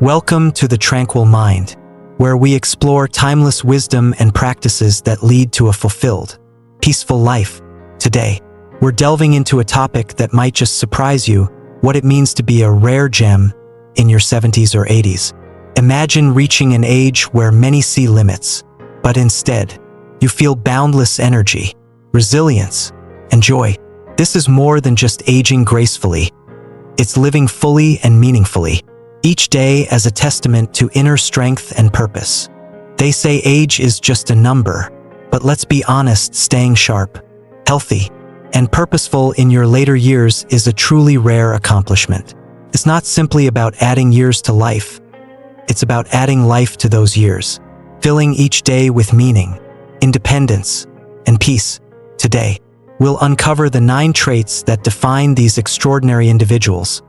Welcome to the Tranquil Mind, where we explore timeless wisdom and practices that lead to a fulfilled, peaceful life. Today, we're delving into a topic that might just surprise you: what it means to be a rare gem in your 70s or 80s. Imagine reaching an age where many see limits, but instead, you feel boundless energy, resilience, and joy. This is more than just aging gracefully. It's living fully and meaningfully, each day as a testament to inner strength and purpose. They say age is just a number, but let's be honest, staying sharp, healthy, and purposeful in your later years is a truly rare accomplishment. It's not simply about adding years to life. It's about adding life to those years, filling each day with meaning, independence, and peace. Today, we'll uncover the 9 traits that define these extraordinary individuals,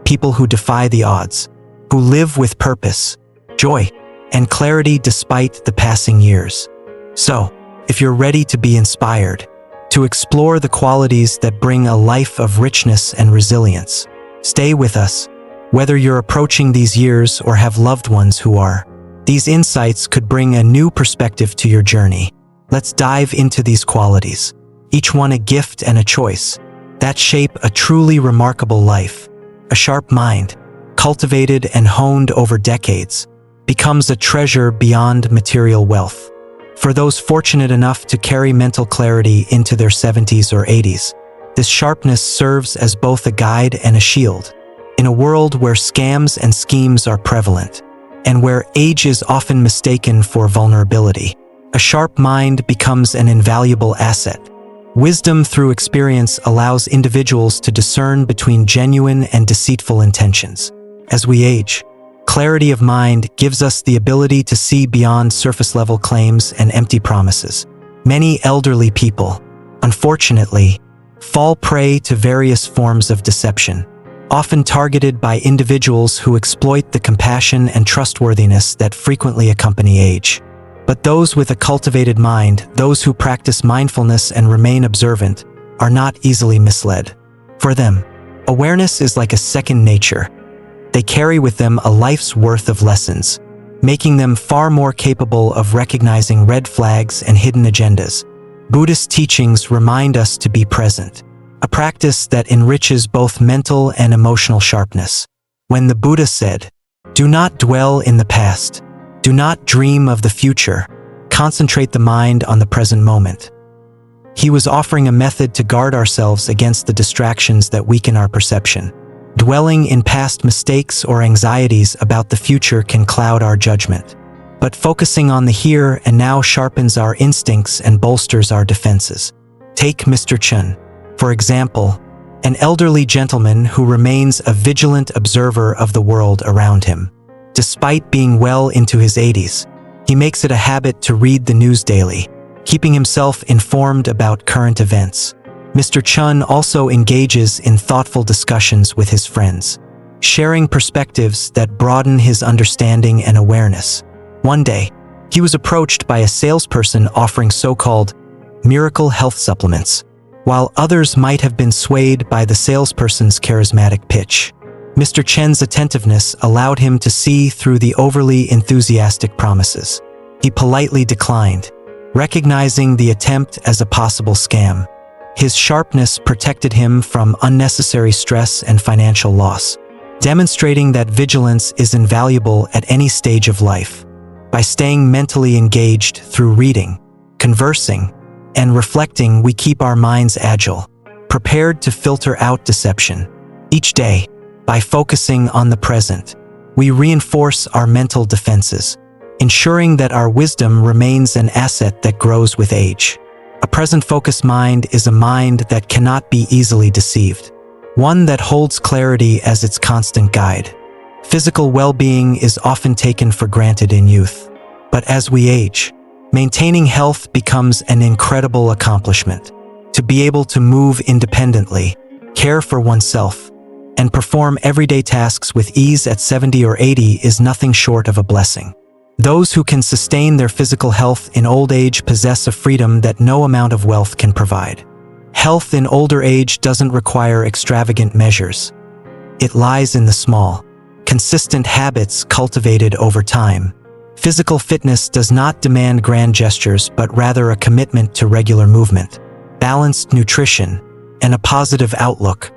people who defy the odds, who live with purpose, joy, and clarity despite the passing years. So, if you're ready to be inspired, to explore the qualities that bring a life of richness and resilience, stay with us. Whether you're approaching these years or have loved ones who are, these insights could bring a new perspective to your journey. Let's dive into these qualities, each one a gift and a choice, that shape a truly remarkable life. A sharp mind, cultivated and honed over decades, becomes a treasure beyond material wealth. For those fortunate enough to carry mental clarity into their 70s or 80s, this sharpness serves as both a guide and a shield. In a world where scams and schemes are prevalent, and where age is often mistaken for vulnerability, a sharp mind becomes an invaluable asset. Wisdom through experience allows individuals to discern between genuine and deceitful intentions. As we age, clarity of mind gives us the ability to see beyond surface-level claims and empty promises. Many elderly people, unfortunately, fall prey to various forms of deception, often targeted by individuals who exploit the compassion and trustworthiness that frequently accompany age. But those with a cultivated mind, those who practice mindfulness and remain observant, are not easily misled. For them, awareness is like a second nature. They carry with them a life's worth of lessons, making them far more capable of recognizing red flags and hidden agendas. Buddhist teachings remind us to be present, a practice that enriches both mental and emotional sharpness. When the Buddha said, "Do not dwell in the past, do not dream of the future, concentrate the mind on the present moment," he was offering a method to guard ourselves against the distractions that weaken our perception. Dwelling in past mistakes or anxieties about the future can cloud our judgment, but focusing on the here and now sharpens our instincts and bolsters our defenses. Take Mr. Chen, for example, an elderly gentleman who remains a vigilant observer of the world around him. Despite being well into his 80s, he makes it a habit to read the news daily, keeping himself informed about current events. Mr. Chen also engages in thoughtful discussions with his friends, sharing perspectives that broaden his understanding and awareness. One day, he was approached by a salesperson offering so-called miracle health supplements. While others might have been swayed by the salesperson's charismatic pitch, Mr. Chen's attentiveness allowed him to see through the overly enthusiastic promises. He politely declined, recognizing the attempt as a possible scam. His sharpness protected him from unnecessary stress and financial loss, demonstrating that vigilance is invaluable at any stage of life. By staying mentally engaged through reading, conversing, and reflecting, we keep our minds agile, prepared to filter out deception. Each day, by focusing on the present, we reinforce our mental defenses, ensuring that our wisdom remains an asset that grows with age. A present-focused mind is a mind that cannot be easily deceived, one that holds clarity as its constant guide. Physical well-being is often taken for granted in youth, but as we age, maintaining health becomes an incredible accomplishment. To be able to move independently, care for oneself, and perform everyday tasks with ease at 70 or 80 is nothing short of a blessing. Those who can sustain their physical health in old age possess a freedom that no amount of wealth can provide. Health in older age doesn't require extravagant measures. It lies in the small, consistent habits cultivated over time. Physical fitness does not demand grand gestures, but rather a commitment to regular movement, balanced nutrition, and a positive outlook.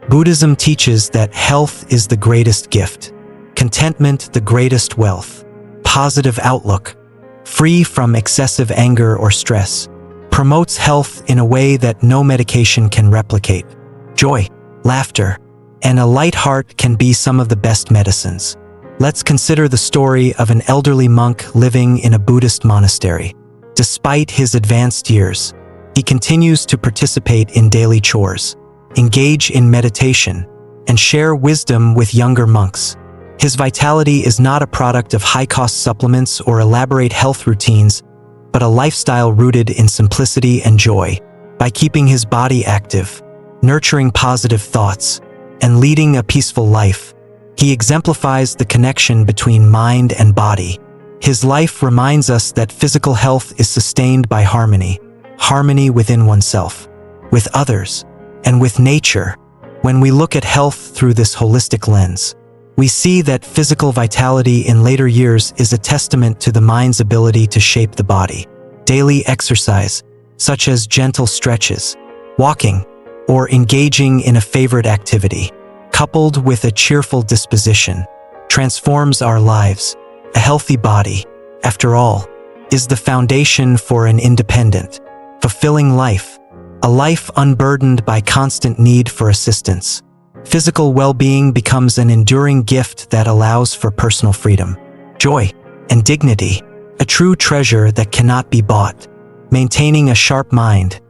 Buddhism teaches that health is the greatest gift, contentment the greatest wealth, positive outlook, free from excessive anger or stress, promotes health in a way that no medication can replicate. Joy, laughter, and a light heart can be some of the best medicines. Let's consider the story of an elderly monk living in a Buddhist monastery. Despite his advanced years, he continues to participate in daily chores, engage in meditation, and share wisdom with younger monks. His vitality is not a product of high-cost supplements or elaborate health routines, but a lifestyle rooted in simplicity and joy. By keeping his body active, nurturing positive thoughts, and leading a peaceful life, he exemplifies the connection between mind and body. His life reminds us that physical health is sustained by harmony within oneself, with others, and with nature. When we look at health through this holistic lens, we see that physical vitality in later years is a testament to the mind's ability to shape the body. Daily exercise, such as gentle stretches, walking, or engaging in a favorite activity, coupled with a cheerful disposition, transforms our lives. A healthy body, after all, is the foundation for an independent, fulfilling life, a life unburdened by constant need for assistance. Physical well-being becomes an enduring gift that allows for personal freedom, joy, and dignity, a true treasure that cannot be bought. Maintaining a sharp mind,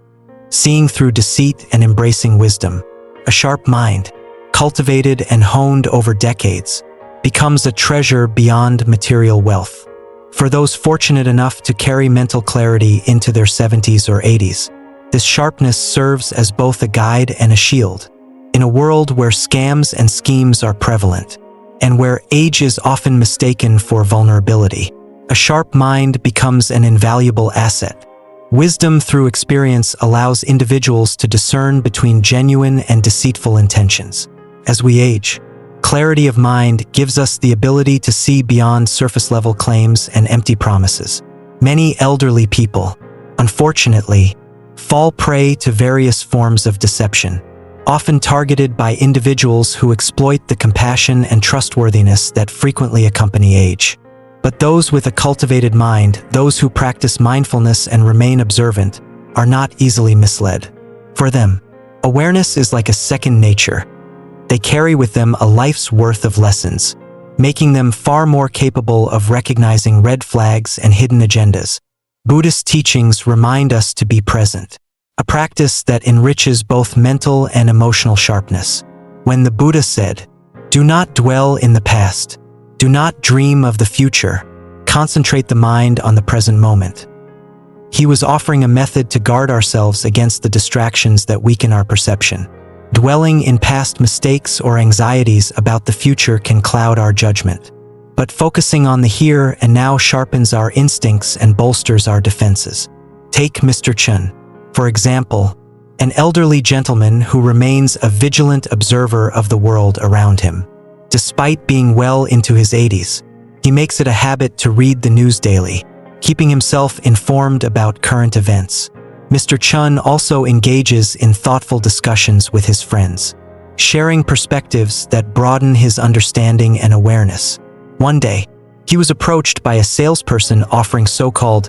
seeing through deceit and embracing wisdom. A sharp mind, cultivated and honed over decades, becomes a treasure beyond material wealth. For those fortunate enough to carry mental clarity into their 70s or 80s, this sharpness serves as both a guide and a shield. In a world where scams and schemes are prevalent, and where age is often mistaken for vulnerability, a sharp mind becomes an invaluable asset. Wisdom through experience allows individuals to discern between genuine and deceitful intentions. As we age, clarity of mind gives us the ability to see beyond surface-level claims and empty promises. Many elderly people, unfortunately, fall prey to various forms of deception, often targeted by individuals who exploit the compassion and trustworthiness that frequently accompany age. But those with a cultivated mind, those who practice mindfulness and remain observant, are not easily misled. For them, awareness is like a second nature. They carry with them a life's worth of lessons, making them far more capable of recognizing red flags and hidden agendas. Buddhist teachings remind us to be present, a practice that enriches both mental and emotional sharpness. When the Buddha said, "Do not dwell in the past, do not dream of the future, concentrate the mind on the present moment," he was offering a method to guard ourselves against the distractions that weaken our perception. Dwelling in past mistakes or anxieties about the future can cloud our judgment, but focusing on the here and now sharpens our instincts and bolsters our defenses. Take Mr. Chen, for example, an elderly gentleman who remains a vigilant observer of the world around him. Despite being well into his 80s, he makes it a habit to read the news daily, keeping himself informed about current events. Mr. Chen also engages in thoughtful discussions with his friends, sharing perspectives that broaden his understanding and awareness. One day, he was approached by a salesperson offering so-called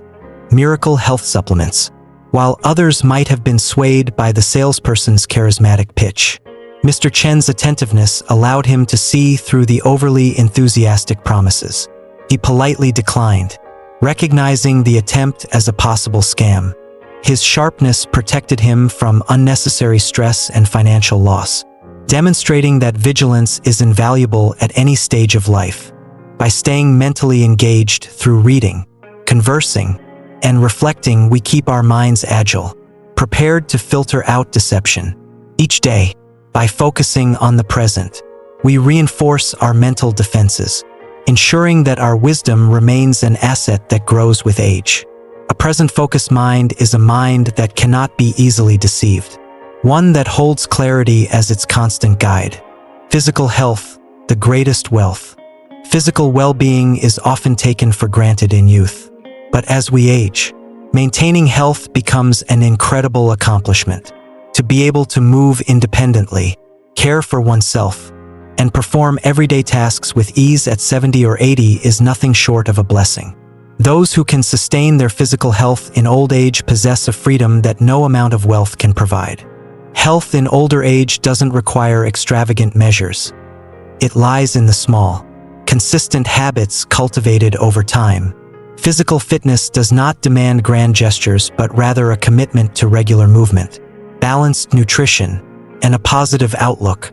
miracle health supplements. While others might have been swayed by the salesperson's charismatic pitch, Mr. Chen's attentiveness allowed him to see through the overly enthusiastic promises. He politely declined, recognizing the attempt as a possible scam. His sharpness protected him from unnecessary stress and financial loss, demonstrating that vigilance is invaluable at any stage of life. By staying mentally engaged through reading, conversing, and reflecting, we keep our minds agile, prepared to filter out deception. Each day, by focusing on the present, we reinforce our mental defenses, ensuring that our wisdom remains an asset that grows with age. A present-focused mind is a mind that cannot be easily deceived, one that holds clarity as its constant guide. Physical health, the greatest wealth. Physical well-being is often taken for granted in youth. But as we age, maintaining health becomes an incredible accomplishment. To be able to move independently, care for oneself, and perform everyday tasks with ease at 70 or 80 is nothing short of a blessing. Those who can sustain their physical health in old age possess a freedom that no amount of wealth can provide. Health in older age doesn't require extravagant measures. It lies in the small, consistent habits cultivated over time. Physical fitness does not demand grand gestures, but rather a commitment to regular movement, balanced nutrition, and a positive outlook.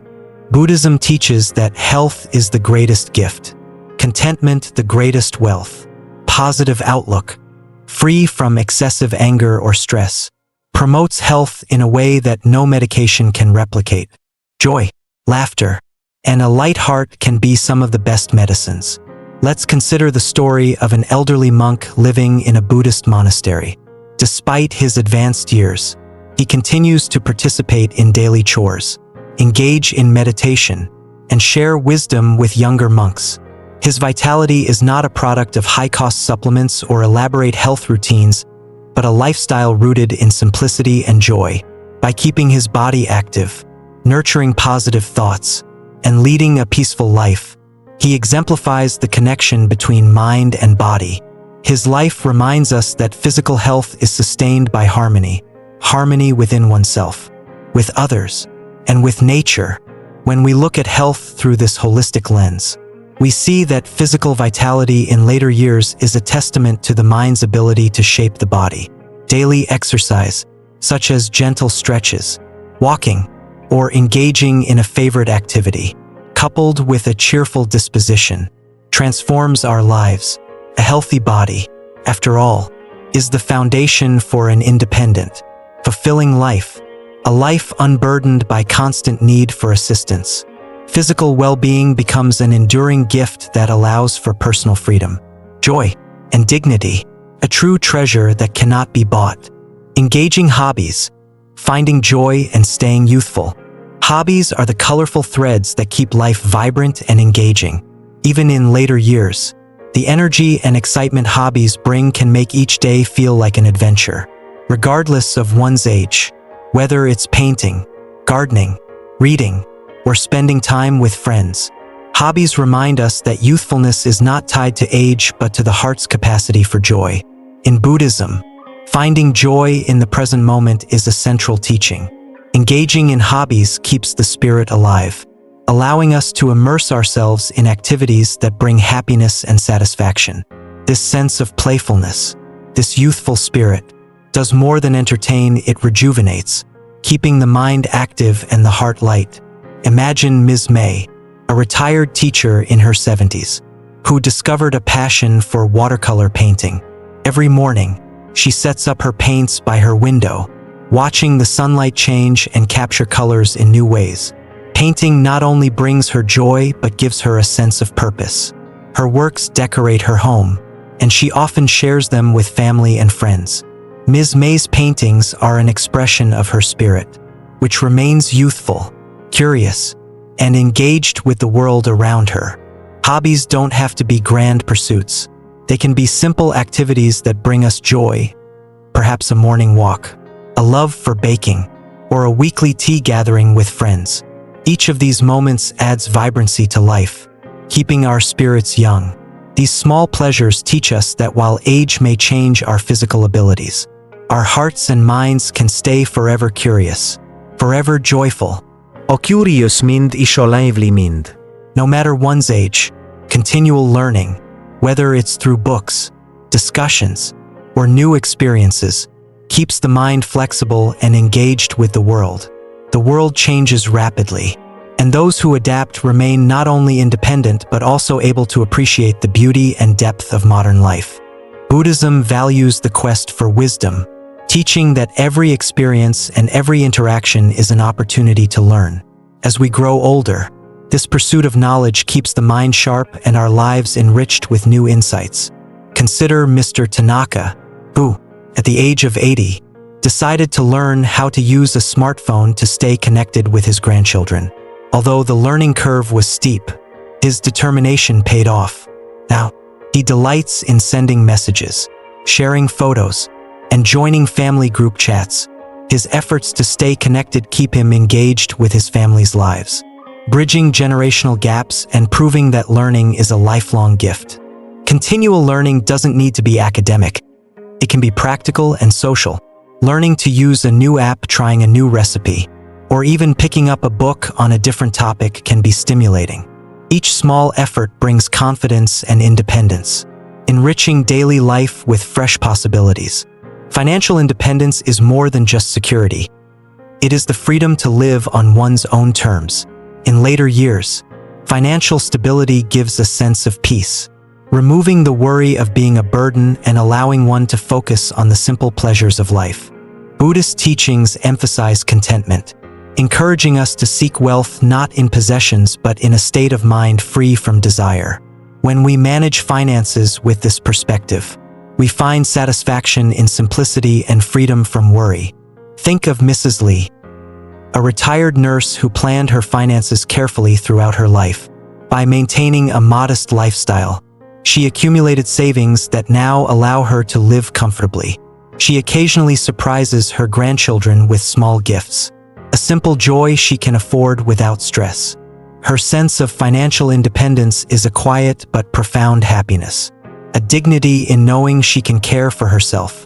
Buddhism teaches that health is the greatest gift, contentment the greatest wealth, positive outlook, free from excessive anger or stress, promotes health in a way that no medication can replicate. Joy, laughter, and a light heart can be some of the best medicines. Let's consider the story of an elderly monk living in a Buddhist monastery. Despite his advanced years, he continues to participate in daily chores, engage in meditation, and share wisdom with younger monks. His vitality is not a product of high-cost supplements or elaborate health routines, but a lifestyle rooted in simplicity and joy. By keeping his body active, nurturing positive thoughts, and leading a peaceful life, he exemplifies the connection between mind and body. His life reminds us that physical health is sustained by harmony within oneself, with others, and with nature. When we look at health through this holistic lens, we see that physical vitality in later years is a testament to the mind's ability to shape the body. Daily exercise, such as gentle stretches, walking, or engaging in a favorite activity, coupled with a cheerful disposition, transforms our lives. A healthy body, after all, is the foundation for an independent, fulfilling life, a life unburdened by constant need for assistance. Physical well-being becomes an enduring gift that allows for personal freedom, joy, and dignity, a true treasure that cannot be bought. Engaging hobbies, finding joy and staying youthful. Hobbies are the colorful threads that keep life vibrant and engaging. Even in later years, the energy and excitement hobbies bring can make each day feel like an adventure. Regardless of one's age, whether it's painting, gardening, reading, or spending time with friends, hobbies remind us that youthfulness is not tied to age but to the heart's capacity for joy. In Buddhism, finding joy in the present moment is a central teaching. Engaging in hobbies keeps the spirit alive, allowing us to immerse ourselves in activities that bring happiness and satisfaction. This sense of playfulness, this youthful spirit, does more than entertain, it rejuvenates, keeping the mind active and the heart light. Imagine Ms. May, a retired teacher in her 70s, who discovered a passion for watercolor painting. Every morning, she sets up her paints by her window, watching the sunlight change and capture colors in new ways. Painting not only brings her joy but gives her a sense of purpose. Her works decorate her home, and she often shares them with family and friends. Ms. May's paintings are an expression of her spirit, which remains youthful, curious, and engaged with the world around her. Hobbies don't have to be grand pursuits. They can be simple activities that bring us joy, perhaps a morning walk, a love for baking, or a weekly tea gathering with friends. Each of these moments adds vibrancy to life, keeping our spirits young. These small pleasures teach us that while age may change our physical abilities, our hearts and minds can stay forever curious, forever joyful. A curious mind is a lively mind. No matter one's age, continual learning, whether it's through books, discussions, or new experiences, keeps the mind flexible and engaged with the world. The world changes rapidly, and those who adapt remain not only independent but also able to appreciate the beauty and depth of modern life. Buddhism values the quest for wisdom, teaching that every experience and every interaction is an opportunity to learn. As we grow older, this pursuit of knowledge keeps the mind sharp and our lives enriched with new insights. Consider Mr. Tanaka, who, at the age of 80, decided to learn how to use a smartphone to stay connected with his grandchildren. Although the learning curve was steep, His determination paid off. Now, he delights in sending messages, sharing photos, and joining family group chats. His efforts to stay connected keep him engaged with his family's lives, bridging generational gaps and proving that learning is a lifelong gift. Continual learning doesn't need to be academic. It can be practical and social. Learning to use a new app, trying a new recipe, or even picking up a book on a different topic can be stimulating. Each small effort brings confidence and independence, enriching daily life with fresh possibilities. Financial independence is more than just security. It is the freedom to live on one's own terms. In later years, financial stability gives a sense of peace, removing the worry of being a burden and allowing one to focus on the simple pleasures of life. Buddhist teachings emphasize contentment, encouraging us to seek wealth not in possessions but in a state of mind free from desire. When we manage finances with this perspective, we find satisfaction in simplicity and freedom from worry. Think of Mrs. Lee, a retired nurse who planned her finances carefully throughout her life. By maintaining a modest lifestyle, she accumulated savings that now allow her to live comfortably. She occasionally surprises her grandchildren with small gifts, a simple joy she can afford without stress. Her sense of financial independence is a quiet but profound happiness, a dignity in knowing she can care for herself.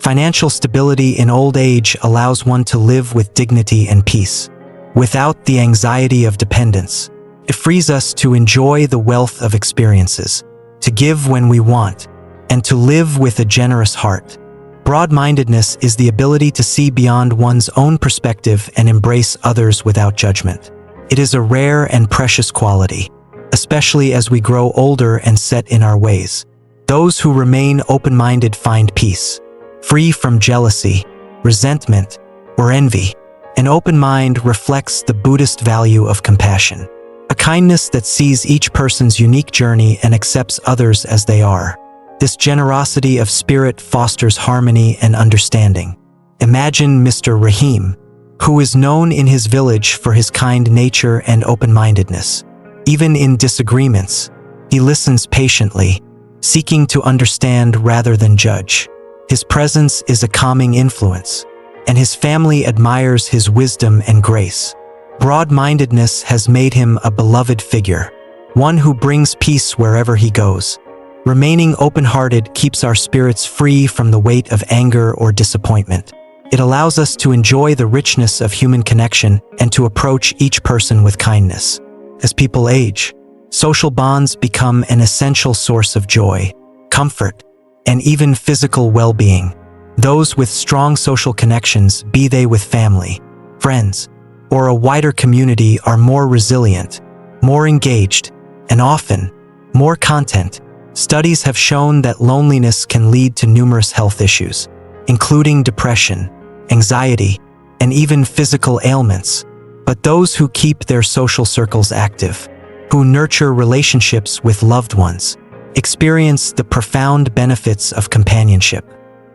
Financial stability in old age allows one to live with dignity and peace, without the anxiety of dependence. It frees us to enjoy the wealth of experiences, to give when we want, and to live with a generous heart. Broad-mindedness is the ability to see beyond one's own perspective and embrace others without judgment. It is a rare and precious quality, especially as we grow older and set in our ways. Those who remain open-minded find peace, free from jealousy, resentment, or envy. An open mind reflects the Buddhist value of compassion, a kindness that sees each person's unique journey and accepts others as they are. This generosity of spirit fosters harmony and understanding. Imagine Mr. Rahim, who is known in his village for his kind nature and open-mindedness. Even in disagreements, he listens patiently, seeking to understand rather than judge. His presence is a calming influence, and his family admires his wisdom and grace. Broad-mindedness has made him a beloved figure, one who brings peace wherever he goes. Remaining open-hearted keeps our spirits free from the weight of anger or disappointment. It allows us to enjoy the richness of human connection and to approach each person with kindness. As people age, social bonds become an essential source of joy, comfort, and even physical well-being. Those with strong social connections, be they with family, friends, or a wider community, are more resilient, more engaged, and often more content. Studies have shown that loneliness can lead to numerous health issues, including depression, anxiety, and even physical ailments. But those who keep their social circles active, who nurture relationships with loved ones, experience the profound benefits of companionship.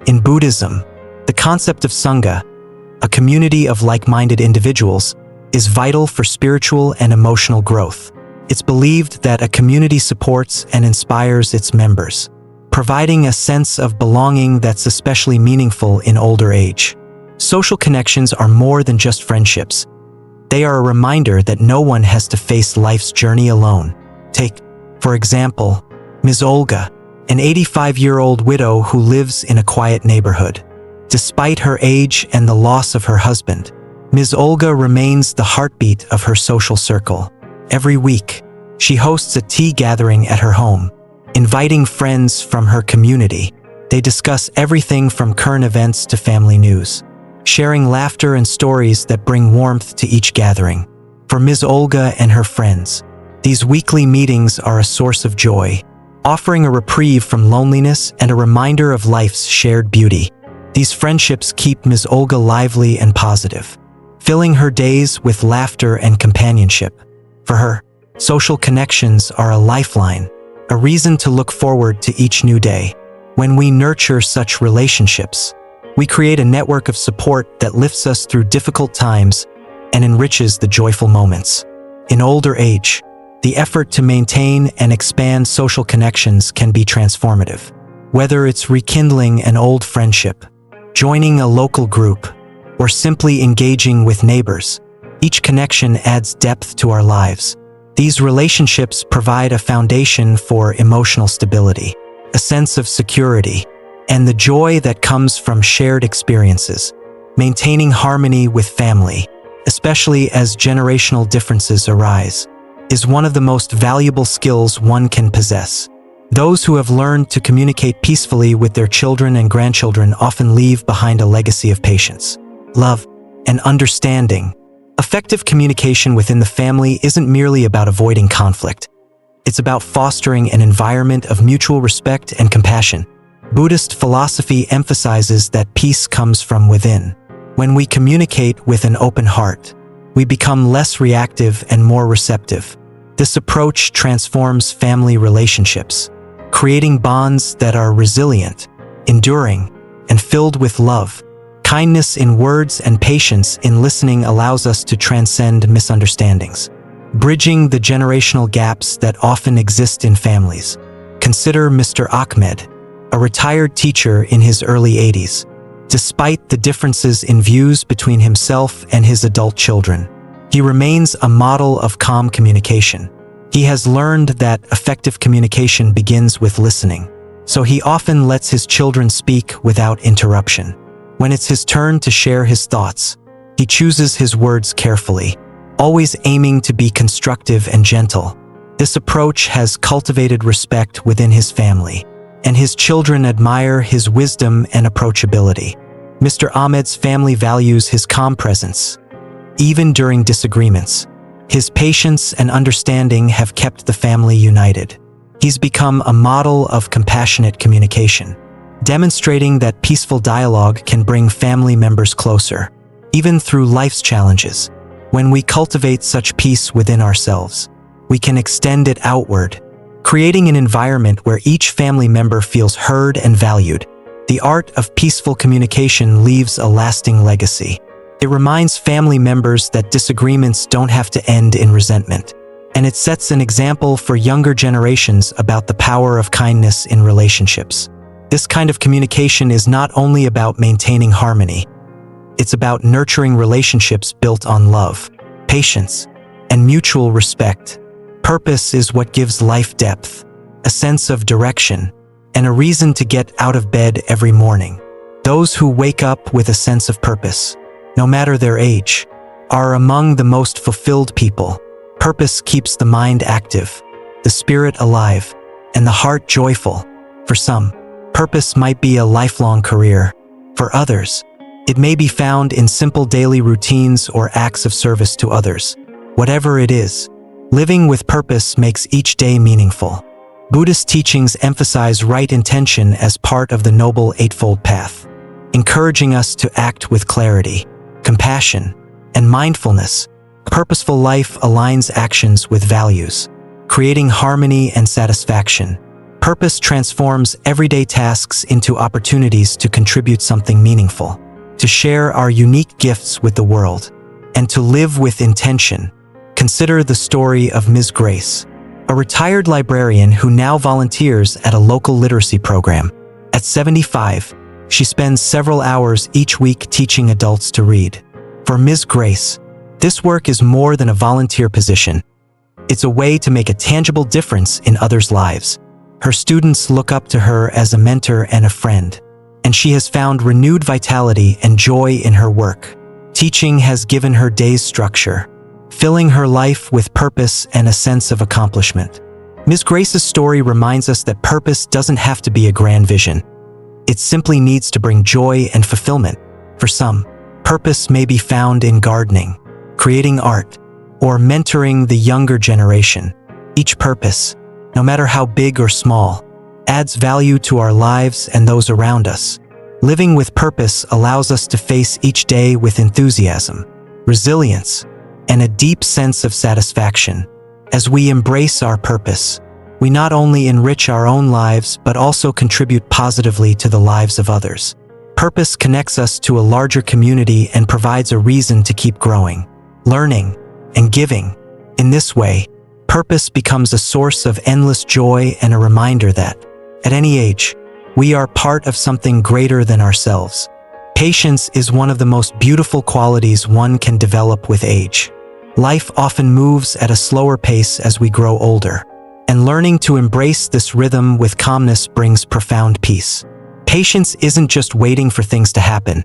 In Buddhism, the concept of Sangha, a community of like-minded individuals, is vital for spiritual and emotional growth. It's believed that a community supports and inspires its members, providing a sense of belonging that's especially meaningful in older age. Social connections are more than just friendships. They are a reminder that no one has to face life's journey alone. Take, for example, Ms. Olga, an 85-year-old widow who lives in a quiet neighborhood. Despite her age and the loss of her husband, Ms. Olga remains the heartbeat of her social circle. Every week, she hosts a tea gathering at her home, inviting friends from her community. They discuss everything from current events to family news, sharing laughter and stories that bring warmth to each gathering. For Ms. Olga and her friends, these weekly meetings are a source of joy, offering a reprieve from loneliness and a reminder of life's shared beauty. These friendships keep Ms. Olga lively and positive, filling her days with laughter and companionship. For her, social connections are a lifeline, a reason to look forward to each new day. When we nurture such relationships, we create a network of support that lifts us through difficult times and enriches the joyful moments. In older age, the effort to maintain and expand social connections can be transformative. Whether it's rekindling an old friendship, joining a local group, or simply engaging with neighbors, each connection adds depth to our lives. These relationships provide a foundation for emotional stability, a sense of security, and the joy that comes from shared experiences. Maintaining harmony with family, especially as generational differences arise, is one of the most valuable skills one can possess. Those who have learned to communicate peacefully with their children and grandchildren often leave behind a legacy of patience, love, and understanding. Effective communication within the family isn't merely about avoiding conflict. It's about fostering an environment of mutual respect and compassion. Buddhist philosophy emphasizes that peace comes from within. When we communicate with an open heart, we become less reactive and more receptive. This approach transforms family relationships, creating bonds that are resilient, enduring, and filled with love. Kindness in words and patience in listening allows us to transcend misunderstandings, bridging the generational gaps that often exist in families. Consider Mr. Ahmed, a retired teacher in his early 80s. Despite the differences in views between himself and his adult children, he remains a model of calm communication. He has learned that effective communication begins with listening, so he often lets his children speak without interruption. When it's his turn to share his thoughts, he chooses his words carefully, always aiming to be constructive and gentle. This approach has cultivated respect within his family, and his children admire his wisdom and approachability. Mr. Ahmed's family values his calm presence, even during disagreements. His patience and understanding have kept the family united. He's become a model of compassionate communication, demonstrating that peaceful dialogue can bring family members closer, even through life's challenges. When we cultivate such peace within ourselves, we can extend it outward, creating an environment where each family member feels heard and valued. The art of peaceful communication leaves a lasting legacy. It reminds family members that disagreements don't have to end in resentment, and it sets an example for younger generations about the power of kindness in relationships. This kind of communication is not only about maintaining harmony, it's about nurturing relationships built on love, patience, and mutual respect. Purpose is what gives life depth, a sense of direction, and a reason to get out of bed every morning. Those who wake up with a sense of purpose, no matter their age, are among the most fulfilled people. Purpose keeps the mind active, the spirit alive, and the heart joyful. For some, purpose might be a lifelong career. For others, it may be found in simple daily routines or acts of service to others. Whatever it is, living with purpose makes each day meaningful. Buddhist teachings emphasize right intention as part of the Noble Eightfold Path, encouraging us to act with clarity, compassion, and mindfulness. A purposeful life aligns actions with values, creating harmony and satisfaction. Purpose transforms everyday tasks into opportunities to contribute something meaningful, to share our unique gifts with the world, and to live with intention. Consider the story of Ms. Grace, a retired librarian who now volunteers at a local literacy program. At 75, she spends several hours each week teaching adults to read. For Ms. Grace, this work is more than a volunteer position. It's a way to make a tangible difference in others' lives. Her students look up to her as a mentor and a friend, and she has found renewed vitality and joy in her work. Teaching has given her days structure, filling her life with purpose and a sense of accomplishment. Ms. Grace's story reminds us that purpose doesn't have to be a grand vision. It simply needs to bring joy and fulfillment. For some, purpose may be found in gardening, creating art, or mentoring the younger generation. Each purpose, no matter how big or small, adds value to our lives and those around us. Living with purpose allows us to face each day with enthusiasm, resilience, and a deep sense of satisfaction. As we embrace our purpose, we not only enrich our own lives but also contribute positively to the lives of others. Purpose connects us to a larger community and provides a reason to keep growing, learning, and giving. In this way, Purpose becomes a source of endless joy and a reminder that, at any age, we are part of something greater than ourselves. Patience is one of the most beautiful qualities one can develop with age. Life often moves at a slower pace as we grow older, and learning to embrace this rhythm with calmness brings profound peace. Patience isn't just waiting for things to happen.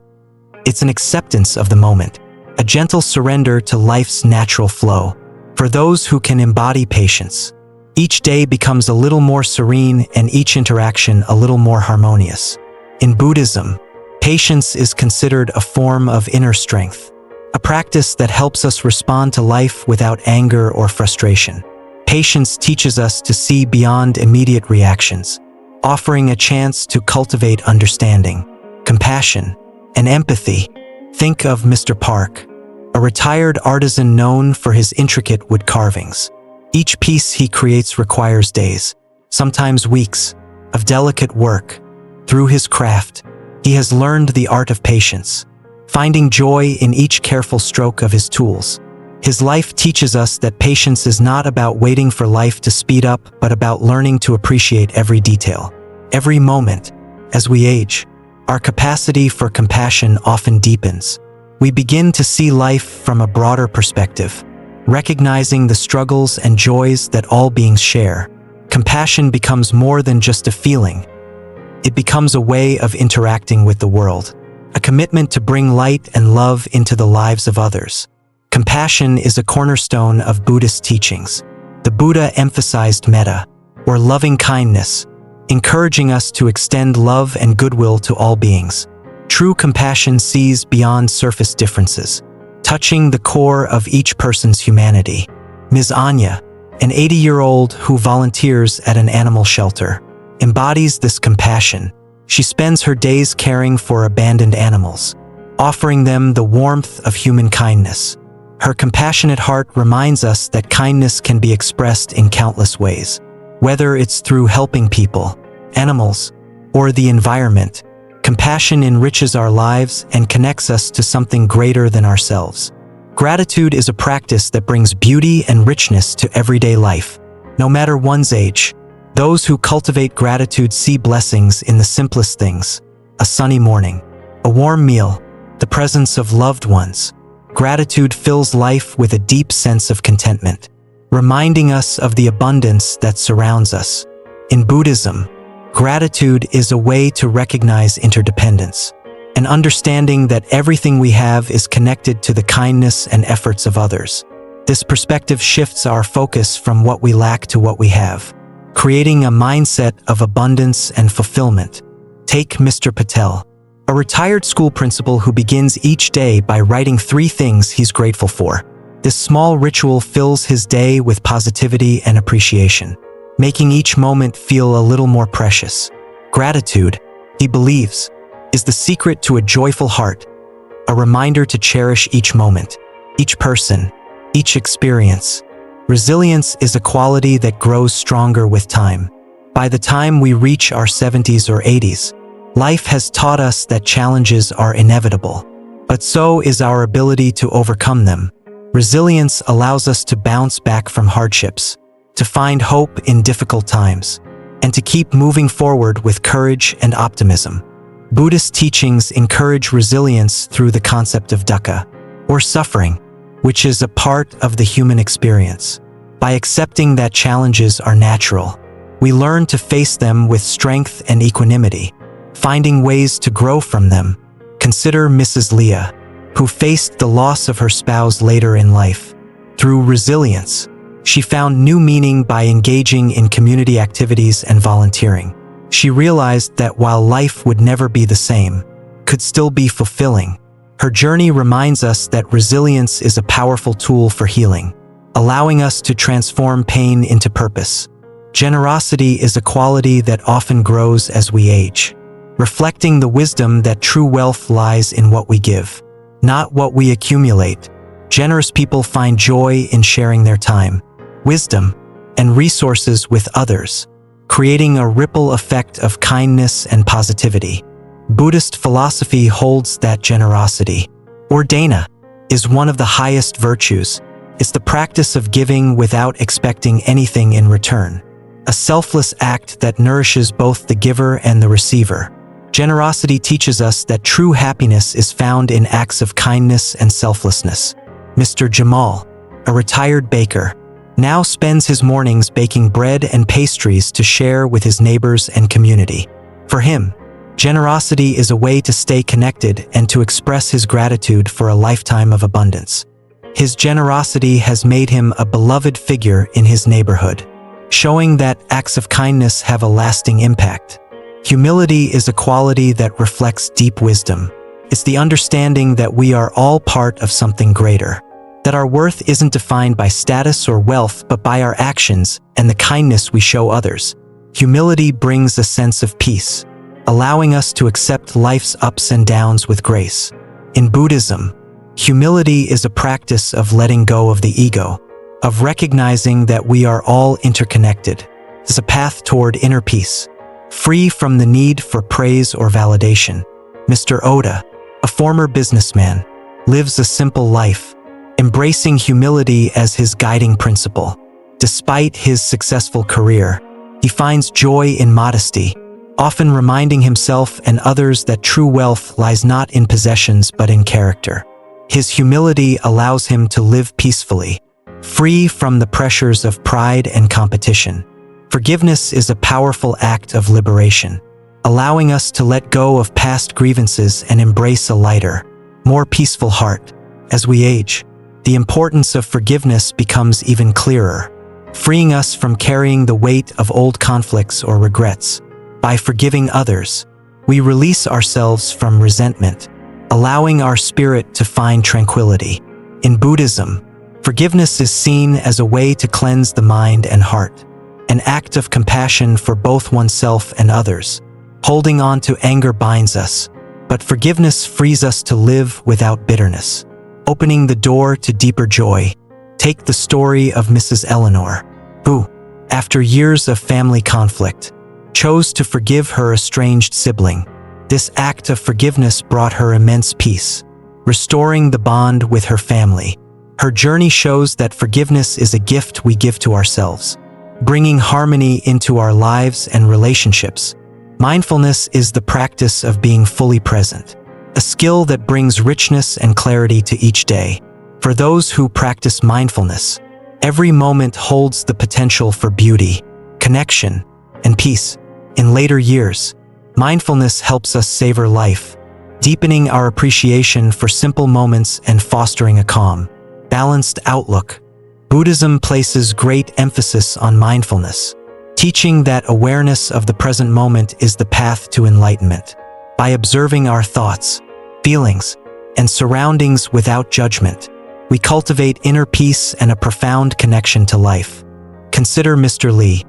It's an acceptance of the moment, a gentle surrender to life's natural flow. For those who can embody patience, each day becomes a little more serene and each interaction a little more harmonious. In Buddhism, patience is considered a form of inner strength, a practice that helps us respond to life without anger or frustration. Patience teaches us to see beyond immediate reactions, offering a chance to cultivate understanding, compassion, and empathy. Think of Mr. Park, a retired artisan known for his intricate wood carvings. Each piece he creates requires days, sometimes weeks, of delicate work. Through his craft, he has learned the art of patience, finding joy in each careful stroke of his tools. His life teaches us that patience is not about waiting for life to speed up, but about learning to appreciate every detail, every moment. As we age, our capacity for compassion often deepens. We begin to see life from a broader perspective, recognizing the struggles and joys that all beings share. Compassion becomes more than just a feeling. It becomes a way of interacting with the world, a commitment to bring light and love into the lives of others. Compassion is a cornerstone of Buddhist teachings. The Buddha emphasized metta, or loving kindness, encouraging us to extend love and goodwill to all beings. True compassion sees beyond surface differences, touching the core of each person's humanity. Ms. Anya, an 80-year-old who volunteers at an animal shelter, embodies this compassion. She spends her days caring for abandoned animals, offering them the warmth of human kindness. Her compassionate heart reminds us that kindness can be expressed in countless ways. Whether it's through helping people, animals, or the environment, compassion enriches our lives and connects us to something greater than ourselves. Gratitude is a practice that brings beauty and richness to everyday life. No matter one's age, those who cultivate gratitude see blessings in the simplest things: a sunny morning, a warm meal, the presence of loved ones. Gratitude fills life with a deep sense of contentment, reminding us of the abundance that surrounds us. In Buddhism, gratitude is a way to recognize interdependence, an understanding that everything we have is connected to the kindness and efforts of others. This perspective shifts our focus from what we lack to what we have, creating a mindset of abundance and fulfillment. Take Mr. Patel, a retired school principal who begins each day by writing 3 things he's grateful for. This small ritual fills his day with positivity and appreciation, making each moment feel a little more precious. Gratitude, he believes, is the secret to a joyful heart, a reminder to cherish each moment, each person, each experience. Resilience is a quality that grows stronger with time. By the time we reach our 70s or 80s, life has taught us that challenges are inevitable, but so is our ability to overcome them. Resilience allows us to bounce back from hardships, to find hope in difficult times, and to keep moving forward with courage and optimism. Buddhist teachings encourage resilience through the concept of dukkha, or suffering, which is a part of the human experience. By accepting that challenges are natural, we learn to face them with strength and equanimity, finding ways to grow from them. Consider Mrs. Leah, who faced the loss of her spouse later in life. Through resilience, she found new meaning by engaging in community activities and volunteering. She realized that while life would never be the same, could still be fulfilling. Her journey reminds us that resilience is a powerful tool for healing, allowing us to transform pain into purpose. Generosity is a quality that often grows as we age, reflecting the wisdom that true wealth lies in what we give, not what we accumulate. Generous people find joy in sharing their time, wisdom, and resources with others, creating a ripple effect of kindness and positivity. Buddhist philosophy holds that generosity, or dana, is one of the highest virtues, It's the practice of giving without expecting anything in return. A selfless act that nourishes both the giver and the receiver. Generosity teaches us that true happiness is found in acts of kindness and selflessness. Mr. Jamal, a retired baker, now spends his mornings baking bread and pastries to share with his neighbors and community. For him, generosity is a way to stay connected and to express his gratitude for a lifetime of abundance. His generosity has made him a beloved figure in his neighborhood, showing that acts of kindness have a lasting impact. Humility is a quality that reflects deep wisdom. It's the understanding that we are all part of something greater, that our worth isn't defined by status or wealth but by our actions and the kindness we show others. Humility brings a sense of peace, allowing us to accept life's ups and downs with grace. In Buddhism, humility is a practice of letting go of the ego, of recognizing that we are all interconnected. It's a path toward inner peace, free from the need for praise or validation. Mr. Oda, a former businessman, lives a simple life, embracing humility as his guiding principle. Despite his successful career, he finds joy in modesty, often reminding himself and others that true wealth lies not in possessions but in character. His humility allows him to live peacefully, free from the pressures of pride and competition. Forgiveness is a powerful act of liberation, allowing us to let go of past grievances and embrace a lighter, more peaceful heart. As we age, the importance of forgiveness becomes even clearer, freeing us from carrying the weight of old conflicts or regrets. By forgiving others, we release ourselves from resentment, allowing our spirit to find tranquility. In Buddhism, forgiveness is seen as a way to cleanse the mind and heart, an act of compassion for both oneself and others. Holding on to anger binds us, but forgiveness frees us to live without bitterness, opening the door to deeper joy. Take the story of Mrs. Eleanor, who, after years of family conflict, chose to forgive her estranged sibling. This act of forgiveness brought her immense peace, restoring the bond with her family. Her journey shows that forgiveness is a gift we give to ourselves, bringing harmony into our lives and relationships. Mindfulness is the practice of being fully present, a skill that brings richness and clarity to each day. For those who practice mindfulness, every moment holds the potential for beauty, connection, and peace. In later years, mindfulness helps us savor life, deepening our appreciation for simple moments and fostering a calm, balanced outlook. Buddhism places great emphasis on mindfulness, teaching that awareness of the present moment is the path to enlightenment. By observing our thoughts, feelings, and surroundings without judgment, we cultivate inner peace and a profound connection to life. Consider Mr. Lee,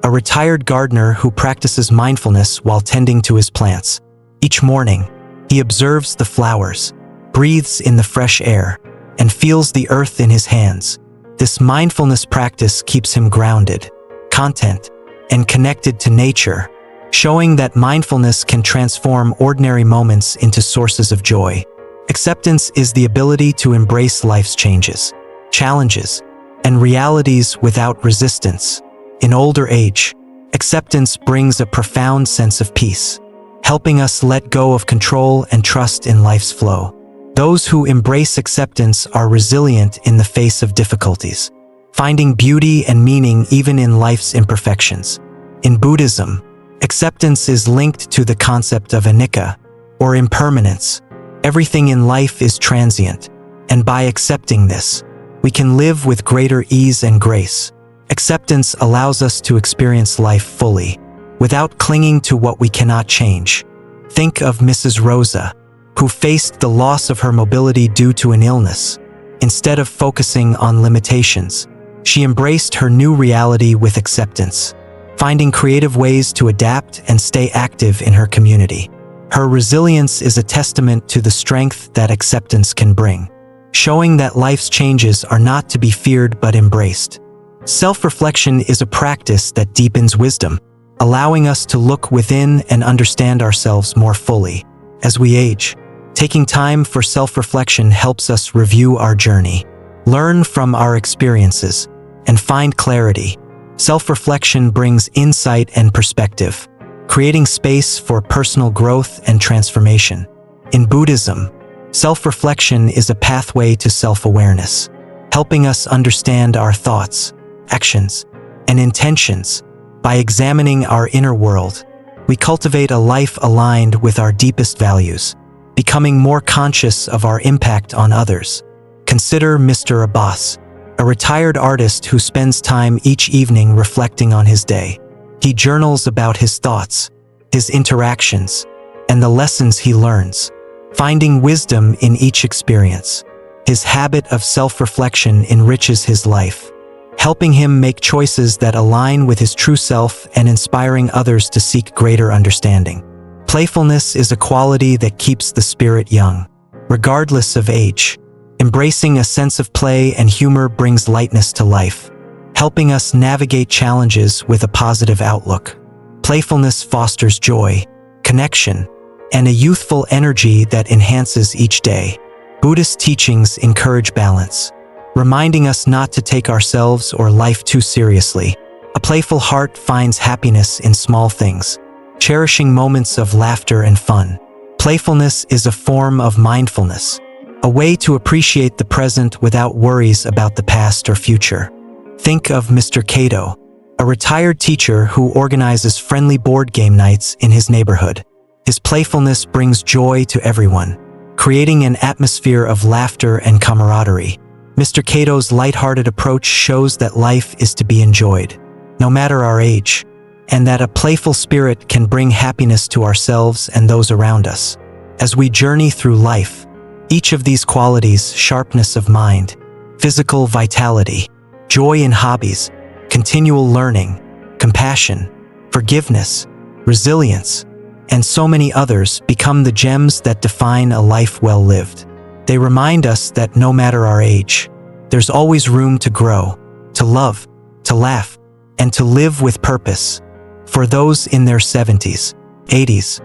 a retired gardener who practices mindfulness while tending to his plants. Each morning, he observes the flowers, breathes in the fresh air, and feels the earth in his hands. This mindfulness practice keeps him grounded, content, and connected to nature, showing that mindfulness can transform ordinary moments into sources of joy. Acceptance is the ability to embrace life's changes, challenges, and realities without resistance. In older age, acceptance brings a profound sense of peace, helping us let go of control and trust in life's flow. Those who embrace acceptance are resilient in the face of difficulties, finding beauty and meaning even in life's imperfections. In Buddhism, acceptance is linked to the concept of anicca, or impermanence. Everything in life is transient, and by accepting this, we can live with greater ease and grace. Acceptance allows us to experience life fully, without clinging to what we cannot change. Think of Mrs. Rosa, who faced the loss of her mobility due to an illness. Instead of focusing on limitations, she embraced her new reality with acceptance, finding creative ways to adapt and stay active in her community. Her resilience is a testament to the strength that acceptance can bring, showing that life's changes are not to be feared but embraced. Self-reflection is a practice that deepens wisdom, allowing us to look within and understand ourselves more fully. As we age, taking time for self-reflection helps us review our journey, learn from our experiences, and find clarity. Self-reflection brings insight and perspective, creating space for personal growth and transformation. In Buddhism, self-reflection is a pathway to self-awareness, helping us understand our thoughts, actions, and intentions. By examining our inner world, we cultivate a life aligned with our deepest values, becoming more conscious of our impact on others. Consider Mr. Abbas, a retired artist who spends time each evening reflecting on his day. He journals about his thoughts, his interactions, and the lessons he learns, finding wisdom in each experience. His habit of self-reflection enriches his life, helping him make choices that align with his true self and inspiring others to seek greater understanding. Playfulness is a quality that keeps the spirit young, regardless of age. Embracing a sense of play and humor brings lightness to life, helping us navigate challenges with a positive outlook. Playfulness fosters joy, connection, and a youthful energy that enhances each day. Buddhist teachings encourage balance, reminding us not to take ourselves or life too seriously. A playful heart finds happiness in small things, cherishing moments of laughter and fun. Playfulness is a form of mindfulness, a way to appreciate the present without worries about the past or future. Think of Mr. Cato, a retired teacher who organizes friendly board game nights in his neighborhood. His playfulness brings joy to everyone, creating an atmosphere of laughter and camaraderie. Mr. Cato's lighthearted approach shows that life is to be enjoyed, no matter our age, and that a playful spirit can bring happiness to ourselves and those around us. As we journey through life, each of these qualities, sharpness of mind, physical vitality, joy in hobbies, continual learning, compassion, forgiveness, resilience, and so many others, become the gems that define a life well lived. They remind us that no matter our age, there's always room to grow, to love, to laugh, and to live with purpose. For those in their 70s, 80s,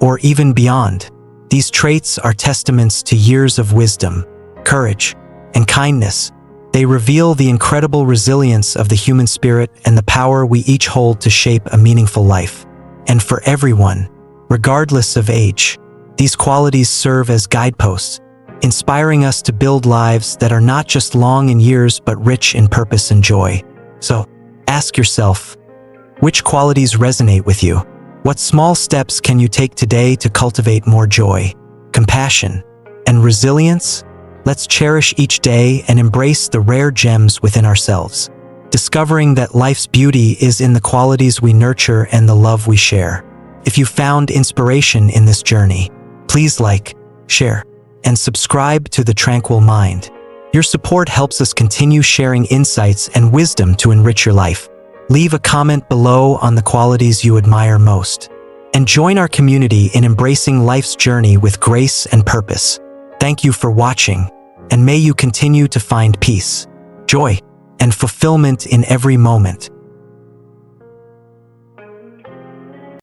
or even beyond, these traits are testaments to years of wisdom, courage, and kindness. They reveal the incredible resilience of the human spirit and the power we each hold to shape a meaningful life. And for everyone, regardless of age, these qualities serve as guideposts, inspiring us to build lives that are not just long in years but rich in purpose and joy. So, ask yourself, which qualities resonate with you? What small steps can you take today to cultivate more joy, compassion, and resilience? Let's cherish each day and embrace the rare gems within ourselves, discovering that life's beauty is in the qualities we nurture and the love we share. If you found inspiration in this journey, please like, share, and subscribe to the Tranquil Mind. Your support helps us continue sharing insights and wisdom to enrich your life. Leave a comment below on the qualities you admire most, and join our community in embracing life's journey with grace and purpose. Thank you for watching, and may you continue to find peace, joy, and fulfillment in every moment.